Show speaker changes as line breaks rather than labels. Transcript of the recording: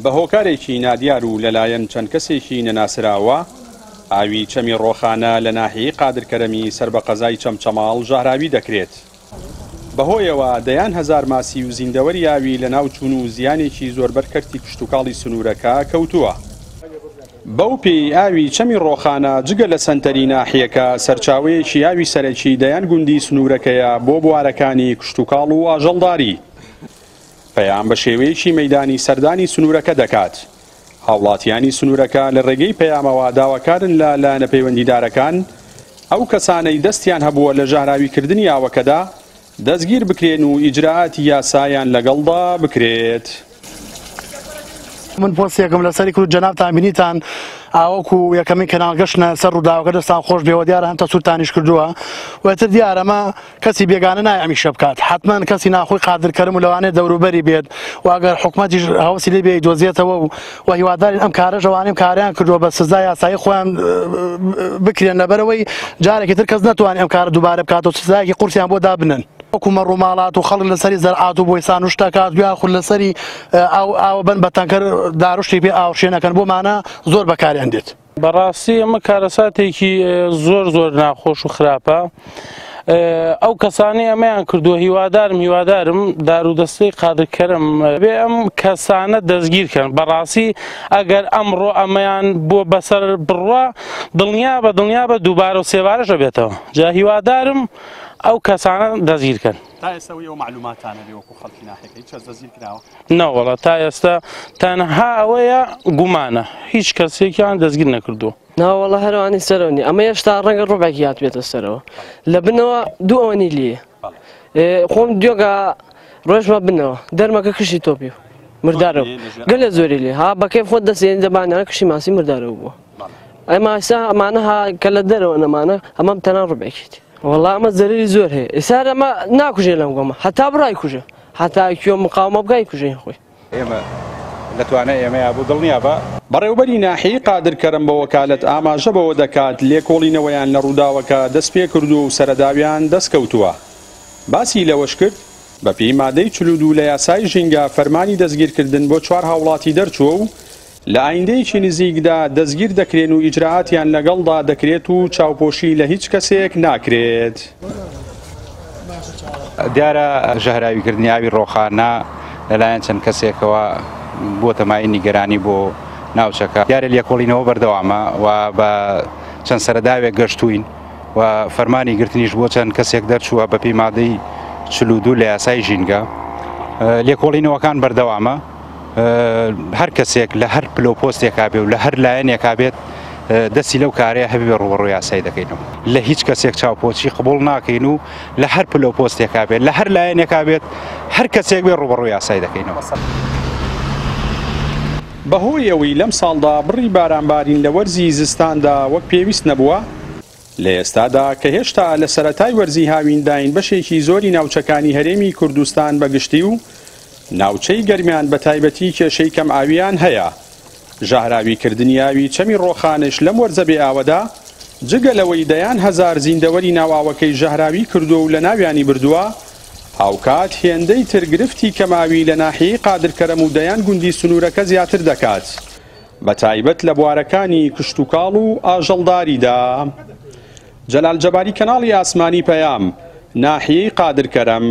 بە هۆکارێکی نادیار و لەلایەن چەند کەسێکی نەناسراوە ئاوی چەمی ڕۆخانە لە ناحیەی قادرکەرەمی سەر بە قەزای چەمچەماڵ ژەهراوی دەکرێت. بەهۆیەوە دەیان هەزار ماسی و زیندەوەری ئاوی لە ناو چوون و زیانێکی زۆربەر کەرتی کشتتوکاڵی سنوورەکە کەوتووە. بەو پێی ئاوی چەمی ڕۆخانە جگە لە سەنتەری ناحیەکە سەرچاوەیەکی ئاوی سەرەکی دەیان گوندی سنوورەکەیە بۆ بوارەکانی کشتتوکاڵ و ئاژەڵداری. پەیام بە شێوەیەکی مەیدانی سەردانی سنوورەکە دەکات. هاوڵاتیانی سنوورەکە لە ڕێگەی پەیامەوە داواکارن لە لایەنە پەیوەندیدارەکان ئەو کەسانەی دەستیان هەبووە لە ژەهراویکردنی ئاوەکەدا دەستگیر بکرێن و ئیجراعاتی یاسایان لەگەڵدا بکرێت.
من پۆستێکم لەسەری کرد جەنابتان بینیتان ئاوەکو یەکەمین کەناڵگەشتە سەر ڕووداوەکە دەستان خۆش بێەوە دیارە هەم تەسوورتانیش کردووە وەتر دیارەمە کەسی بێگانە نایە ئەمیشە بکات حتمما کەسی ناخۆی قادرکەرم و لەوانەیە دەوروبەری بێت و ئەگەر حکومەتیش هەوسی لێ بێ دۆزیێتەوە و هیوادارین ئەم کارە ژەوانەی کاریان کردووە بە سزای یاسایی خۆیان بکرێن لەبەرەوەی جارێکی تر کەس نەتوانێت ئەم کارە دووبارە بکات و سزایەکی قورسیان بۆ دابنن. حکومە ڕووماڵات و خەڵک لەسەری زەرعات و بۆیسان و شتەکات یاخود لەسەری ئاو بن بە تەنکەر داروشتی پێ ئاوشێنەکەن بۆمانە زۆر بەکاریان دێت.
بەڕاستی ئەمە کارەساتێکی زۆر ناخۆش و خراپە. ئەو کەسانی ئەمەیان کردووە هیوادارم دارودەستەی قادرکەرم بێ ئەم کەسانە دەستگیرکەن. بەڕاستی ئەگەر ئەمڕۆ ئەمەیان بۆ بەسەر بڕوا دڵنیا بە دووبارە و سێوارەشە بێتەوە. جا هیوادارم ئەو کەسانە دەستگیرکەن.
تا ئێستا ئەو معلوماتانە بێ وەکو خەڵکی ناحیەکەی چەس دەستگیر کراوە؟
نەوەڵە تا ئێستا تەنها ئەوەیە گومانە هیچ کەسێکیان دەستگیر نەکردووە.
ناوەڵە هەروانی سەرەوەنی ئەمە هێشتا ڕەنگە ڕۆبێکی هات بێتە سەرەوە لە بنەوە دوو ئەوەنی لێ خۆم دیۆگا ڕۆژمە بنەوە دەرمەکە کشی تۆپی مردارەوە گەلە زۆری لێ ها بەکەی خۆت دەسێنی دەبانیانە کشی ماسی مردارەوە بووە. ئەمە ئێستا ئەمانە ها کە لە دەرەوە نەمانە ئەمەم تەنان ڕۆبێکیت. والله ئەمە زەرری زۆر هەیە ئێستا ئەمە ناکوژێ لەم گۆمە هەتا بڕای کوژە هەتا کیۆ مقاومە بگای کوژەی خۆی.
ئێمە لەتوانە ئێمەیە بوو دڵنیا بە بەڕێوەبەری ناحیەی قادرکەرم بە وەکالەت ئاماژە بەوە دەکات لێکۆڵینەوەیان لە ڕووداوەکە دەست پێ کردو و سەرەداویان دەستکەوتووە. باسی لەوەش کرد بە پێی مادەی 42 لە یاسای ژینگە فەرمانی دەستگیرکردن بۆ 4 هاوڵاتی دەرچووە و لە ئایندەیەکی نزیکدا دەستگیر دەکرێن و ئیجراعاتیان لەگەڵدا دەکرێت و چاوپۆشی لە هیچ کەسێک ناکرێت.
دیارە ژەهراویکردنی ئاوی ڕۆخانە لەلایەن چەند کەسێکەوە بۆتە مای نیگەرانی بۆ ناوچەکە. دیارە لێکۆڵینەوە بەردەوامە و بە چەند سەرەداوێک گەشتوین و فەرمانی گرتنیش بۆ چەند کەسێک دەرچووە بە پێی مادەی 42 لە یاسای ژینگە. لێکۆڵینەوەکان بەردەوامە هەر کەسێک لە هەر پلۆپۆستێکا بێ و لە هەر لایەنێکا بێت دەستی لەو کارەیە هەبێ ڕوبەڕووی یاسایی دەکەینەوە. لە هیچ کەسێک چاوپۆچی قبوڵ ناکەین و لە هەر پلۆپۆستێکا بێت لە هەر لایەنێکا بێت هەر کەسێک بێ ڕوبەڕووی یاسایی دەکەینەوە.
بەهۆی ئەوەی لەم ساڵدا بڕی بارانبارین لە وەرزی زستاندا وەک پێویست نەبووە لە ئێستادا کە هێشتا لە سەرەتای وەرزی هاوینداین بەشێکی زۆری ناوچەکانی هەرێمی کوردستان بەگشتی و ناوچەی گەرمیان بە تایبەتی کێشەی کەم ئاویان هەیە. ژەهراویکردنی ئاوی چەمی ڕۆخانش لەم وەرزە بێ ئاوەدا جگە لەوەی دەیان هەزار زیندەوەری ناواوەکەی ژەهراوی کردو و لە ناویانی بردووە هاوکات هێندەی ترگرفتی کەماوی لە ناحیەی قادرکەرم و دەیان گوندی سنوورەکە زیاتر دەکات بە تایبەت لە بوارەکانی کشتتوکاڵ و ئاژەڵداریدا. جەلال جەباری کەناڵی ئاسمانی پەیام ناحیەی قادرکەرم.